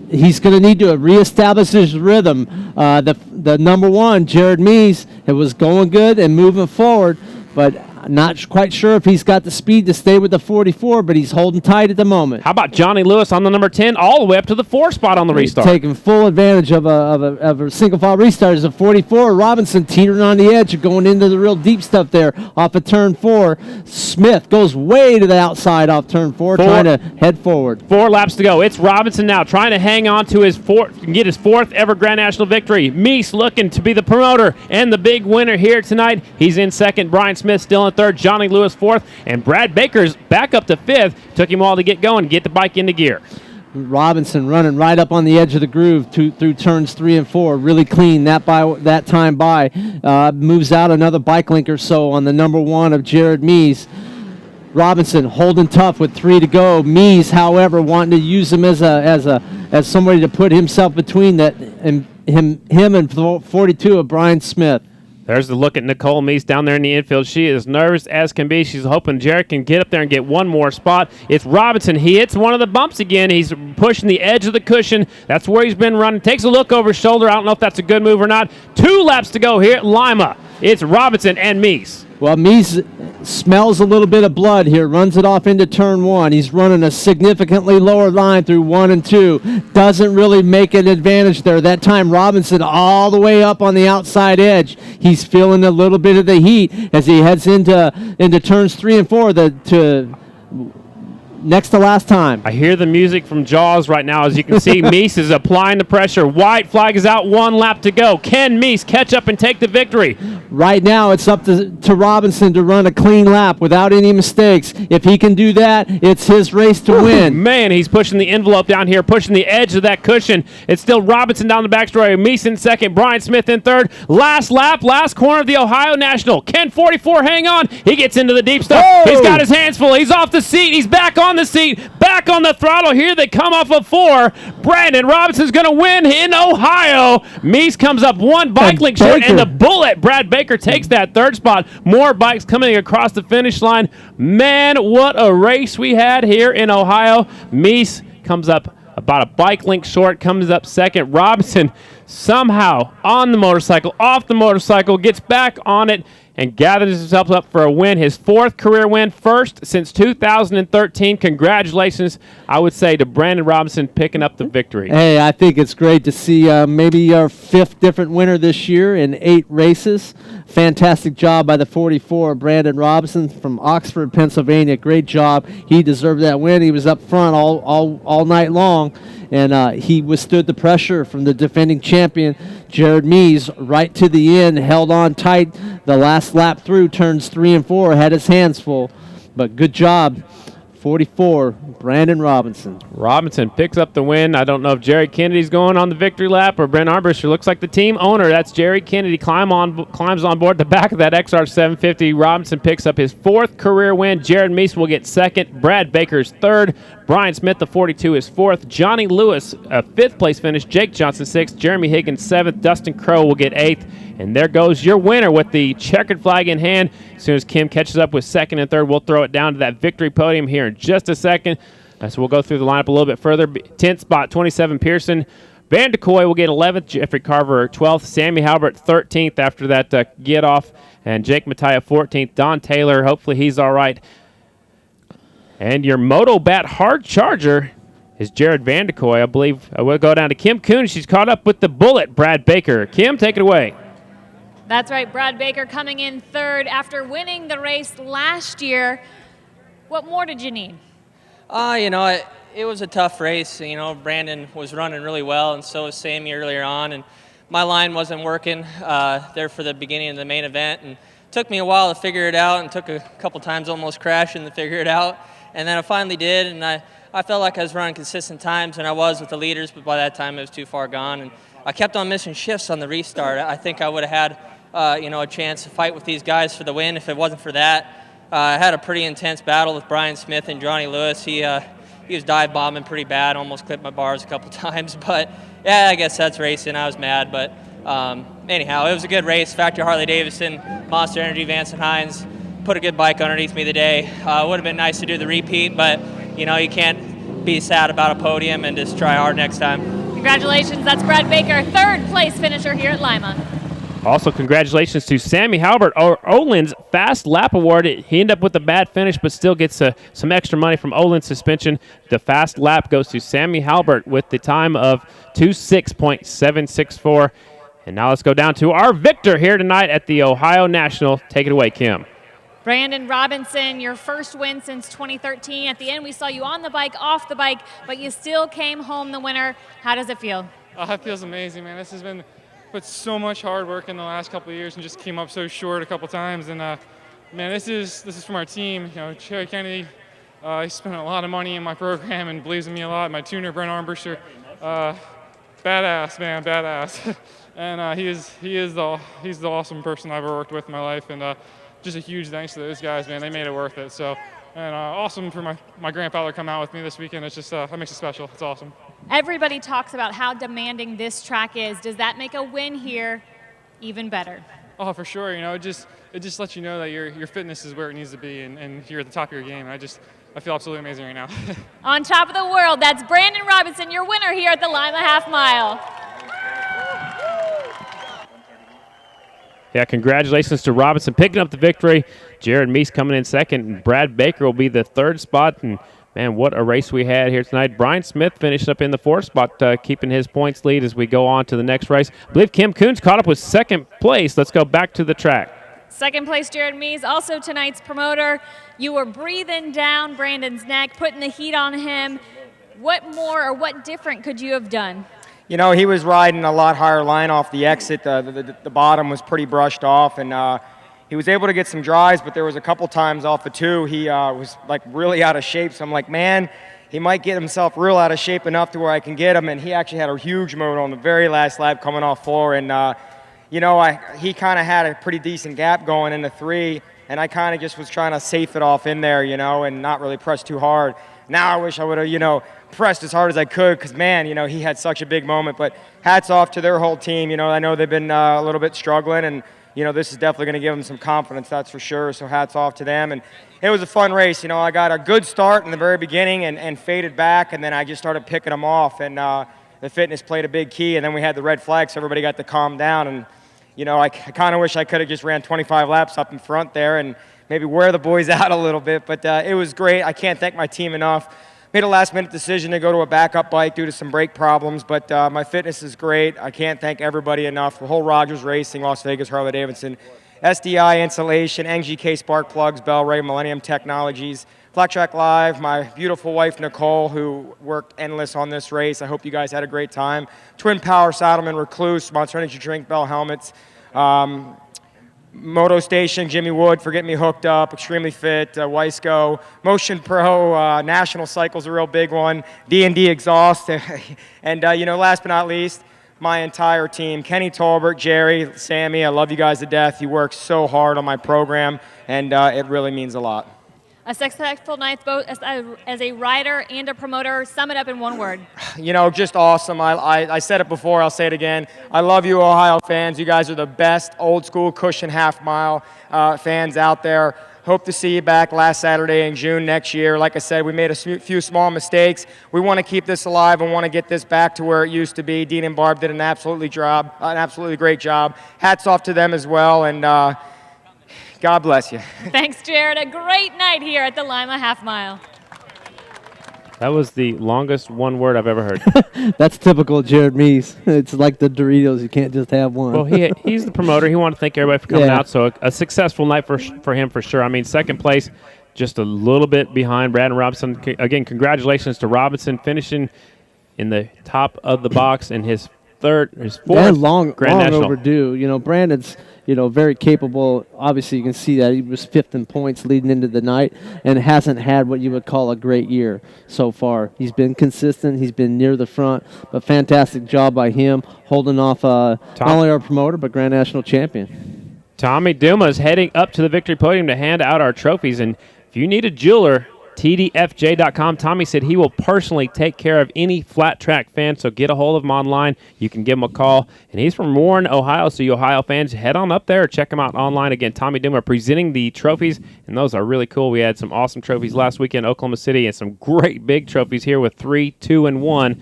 he's going to need to reestablish his rhythm. The number 1, Jared Mees, it was going good and moving forward, but not quite sure if he's got the speed to stay with the 44, but he's holding tight at the moment. How about Johnny Lewis on the number 10 all the way up to the 4 spot on the restart? Taking full advantage of a single file restart as a 44. Robinson teetering on the edge, going into the real deep stuff there off of turn 4. Smith goes way to the outside off turn 4, trying to head forward. 4 laps to go. It's Robinson now trying to hang on to his get his 4th ever Grand National victory. Meese looking to be the promoter and the big winner here tonight. He's in 2nd. Brian Smith still in 3rd. Johnny Lewis 4th. And Brad Baker's back up to 5th. Took him all to get going, get the bike into gear. Robinson running right up on the edge of the groove through turns 3 and 4. Really clean that time by. Moves out another bike link or so on the number 1 of Jared Mees. Robinson holding tough with 3 to go. Mees, however, wanting to use him as somebody to put himself between that and him and 42 of Brian Smith. There's the look at Nicole Meese down there in the infield. She is nervous as can be. She's hoping Jared can get up there and get one more spot. It's Robinson. He hits one of the bumps again. He's pushing the edge of the cushion. That's where he's been running. Takes a look over his shoulder. I don't know if that's a good move or not. 2 laps to go here at Lima. It's Robinson and Meese. Well, Meese smells a little bit of blood here, runs it off into turn 1. He's running a significantly lower line through 1 and 2. Doesn't really make an advantage there. That time, Robinson all the way up on the outside edge. He's feeling a little bit of the heat as he heads into turns 3 and 4 next to last time. I hear the music from Jaws right now. As you can see, Meese is applying the pressure. White flag is out, 1 lap to go. Can Meese catch up and take the victory? Right now, it's up to Robinson to run a clean lap without any mistakes. If he can do that, it's his race to win. Man, he's pushing the envelope down here, pushing the edge of that cushion. It's still Robinson down the backstretch. Meese in 2nd, Brian Smith in 3rd. Last lap, last corner of the Ohio National. Can 44 hang on? He gets into the deep stuff. Oh! He's got his hands full. He's off the seat. He's back on the seat, back on the throttle. Here they come off of 4. Brandon Robinson's going to win in Ohio. Meese comes up 1 bike link short, and the bullet, Brad Baker, takes that 3rd spot. More bikes coming across the finish line. Man, what a race we had here in Ohio. Meese comes up about a bike link short, comes up 2nd. Robinson somehow on the motorcycle, off the motorcycle, gets back on it, and gathers himself up for a win, his 4th career win, 1st since 2013. Congratulations, I would say, to Brandon Robinson picking up the victory. Hey, I think it's great to see maybe our 5th different winner this year in 8 races. Fantastic job by the 44, Brandon Robinson from Oxford, Pennsylvania. Great job. He deserved that win. He was up front all night long, and he withstood the pressure from the defending champion, Jared Mees, right to the end, held on tight the last lap through turns 3 and 4, had his hands full, but good job, 44, Brandon Robinson. Robinson picks up the win. I don't know if Jerry Kennedy's going on the victory lap or Brent Arbisher. Looks like the team owner. That's Jerry Kennedy. Climbs on board the back of that XR750. Robinson picks up his 4th career win. Jared Meese will get 2nd. Brad Baker's 3rd. Brian Smith, the 42, is 4th. Johnny Lewis, a 5th place finish. Jake Johnson, 6th. Jeremy Higgins, 7th. Dustin Crowe will get 8th. And there goes your winner with the checkered flag in hand. As soon as Kim catches up with 2nd and 3rd, we'll throw it down to that victory podium here in just a second. So we'll go through the lineup a little bit further. 10th spot, 27, Pearson. Van de Kooi will get 11th. Jeffrey Carver, 12th. Sammy Halbert, 13th after that get off. And Jake Mattia, 14th. Don Taylor, hopefully he's all right. And your Motobat hard charger is Jared Van de Kooi. I believe we'll go down to Kim Kuhn. She's caught up with the bullet, Brad Baker. Kim, take it away. That's right, Brad Baker coming in 3rd after winning the race last year. What more did you need? It was a tough race. Brandon was running really well, and so was Sammy earlier on. And my line wasn't working there for the beginning of the main event. And it took me a while to figure it out, and took a couple times almost crashing to figure it out. And then I finally did, and I felt like I was running consistent times, and I was with the leaders, but by that time it was too far gone. And I kept on missing shifts on the restart. I think I would have had a chance to fight with these guys for the win if it wasn't for that. I had a pretty intense battle with Brian Smith and Johnny Lewis. He was dive bombing pretty bad, almost clipped my bars a couple times. But yeah, I guess that's racing. I was mad, but anyhow, it was a good race. Factory Harley-Davidson, Monster Energy, Vance and Hines put a good bike underneath me today. Would have been nice to do the repeat, but you can't be sad about a podium and just try hard next time. Congratulations, that's Brad Baker, third place finisher here at Lima. Also, congratulations to Sammy Halbert, Olin's Fast Lap Award. He ended up with a bad finish, but still gets some extra money from Olin's suspension. The Fast Lap goes to Sammy Halbert with the time of 2:06.764. And now let's go down to our victor here tonight at the Ohio National. Take it away, Kim. Brandon Robinson, your first win since 2013. At the end, we saw you on the bike, off the bike, but you still came home the winner. How does it feel? It feels amazing, man. This has been put so much hard work in the last couple of years and just came up so short a couple times. And man, this is from our team. You know, Cherry Kennedy, he spent a lot of money in my program and believes in me a lot. My tuner, Brent Armbruster, badass, man, badass. And he's the awesome person I've ever worked with in my life. And just a huge thanks to those guys, man. They made it worth it. So, and awesome for my grandfather to come out with me this weekend. It's just that makes it special. It's awesome. Everybody talks about how demanding this track is. Does that make a win here even better? Oh, for sure. You know, it just lets you know that your fitness is where it needs to be, and you're at the top of your game. And I feel absolutely amazing right now. On top of the world, that's Brandon Robinson, your winner here at the Lima Half Mile. Yeah, congratulations to Robinson picking up the victory. Jared Meese coming in second, and Brad Baker will be the third spot. And, man, what a race we had here tonight. Brian Smith finished up in the fourth spot, keeping his points lead as we go on to the next race. I believe Kim Coons caught up with second place. Let's go back to the track. Second place, Jared Meese, also tonight's promoter. You were breathing down Brandon's neck, putting the heat on him. What more or what different could you have done? You know, he was riding a lot higher line off the exit. The bottom was pretty brushed off, and he was able to get some drives, but there was a couple times off the two he was like really out of shape. So I'm like, man, he might get himself real out of shape enough to where I can get him. And he actually had a huge motor on the very last lap coming off floor. And, you know, he kind of had a pretty decent gap going into three, and I kind of just was trying to safe it off in there, you know, and not really press too hard. Now I wish I would have, you know, pressed as hard as I could because, man, you know, he had such a big moment. But hats off to their whole team. You know, I know they've been a little bit struggling, and, you know, this is definitely going to give them some confidence, that's for sure. So hats off to them. And it was a fun race. You know, I got a good start in the very beginning and faded back, and then I just started picking them off. And the fitness played a big key, and then we had the red flag, so everybody got to calm down. And, you know, I kind of wish I could have just ran 25 laps up in front there and maybe wear the boys out a little bit. But it was great. I can't thank my team enough. Made a last-minute decision to go to a backup bike due to some brake problems, but my fitness is great. I can't thank everybody enough. The whole Rogers Racing, Las Vegas, Harley-Davidson, SDI Insulation, NGK Spark Plugs, Bellray, Millennium Technologies, Flat Track Live, my beautiful wife, Nicole, who worked endless on this race. I hope you guys had a great time. Twin Power, Saddleman, Recluse, Monster Energy Drink, Bell Helmets, Moto Station, Jimmy Wood for getting me hooked up, Extremely Fit, Weisco, Motion Pro, National Cycle's a real big one, D&D Exhaust, and you know, last but not least, my entire team, Kenny Tolbert, Jerry, Sammy, I love you guys to death. You work so hard on my program, and it really means a lot. A successful night both as a rider and a promoter. Sum it up in one word. You know, just awesome. I said it before, I'll say it again. I love you, Ohio fans. You guys are the best old school cushion half mile fans out there. Hope to see you back last Saturday in June next year. Like I said, we made a few small mistakes. We want to keep this alive and want to get this back to where it used to be. Dean and Barb did an absolutely great job. Hats off to them as well, and God bless you. Thanks, Jared. A great night here at the Lima Half Mile. That was the longest one word I've ever heard. That's typical Jared Meese. It's like the Doritos. You can't just have one. Well, he's the promoter. He wanted to thank everybody for coming out. So a successful night for him for sure. I mean, second place, just a little bit behind Brandon Robinson. Again, congratulations to Robinson finishing in the top of the box in his fourth long Grand National. Overdue. You know, Brandon's, you know, very capable. Obviously, you can see that he was fifth in points leading into the night and hasn't had what you would call a great year so far. He's been consistent. He's been near the front, but fantastic job by him holding off not only our promoter, but Grand National champion. Tommy Duma is heading up to the victory podium to hand out our trophies. And if you need a jeweler, TDFJ.com. Tommy said he will personally take care of any flat track fan, so get a hold of him online. You can give him a call. And he's from Warren, Ohio, so you Ohio fans, head on up there or check him out online. Again, Tommy Doomer presenting the trophies, and those are really cool. We had some awesome trophies last weekend in Oklahoma City and some great big trophies here with 3, 2, and 1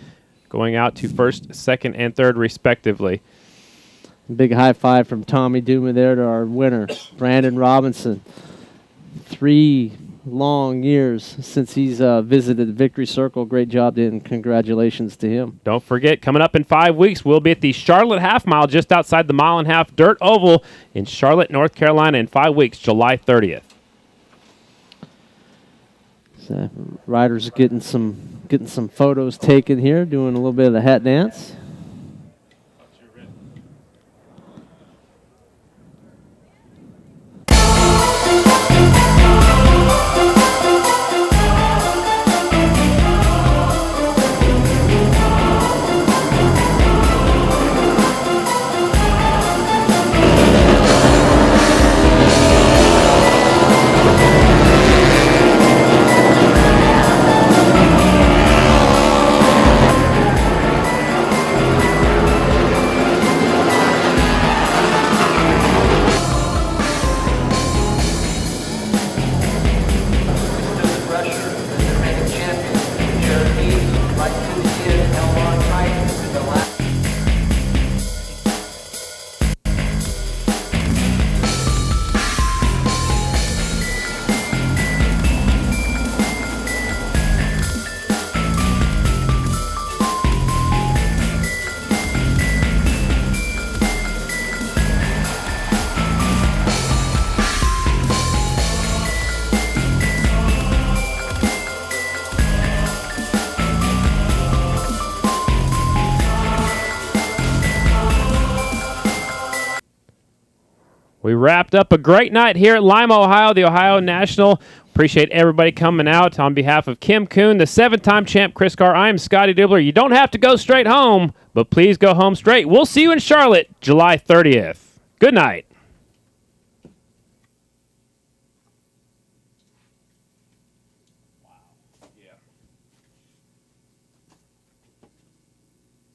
going out to first, second, and third, respectively. Big high five from Tommy Doomer there to our winner, Brandon Robinson. 3 long years since he's visited the Victory Circle. Great job, and congratulations to him. Don't forget, coming up in 5 weeks, we'll be at the Charlotte Half Mile just outside the Mile and Half Dirt Oval in Charlotte, North Carolina in 5 weeks, July 30th. So, riders getting some photos taken here, doing a little bit of the hat dance. We wrapped up a great night here at Lima, Ohio, the Ohio National. Appreciate everybody coming out. On behalf of Kim Kuhn, the 7-time champ Chris Carr, I am Scotty Dibler. You don't have to go straight home, but please go home straight. We'll see you in Charlotte, July 30th. Good night.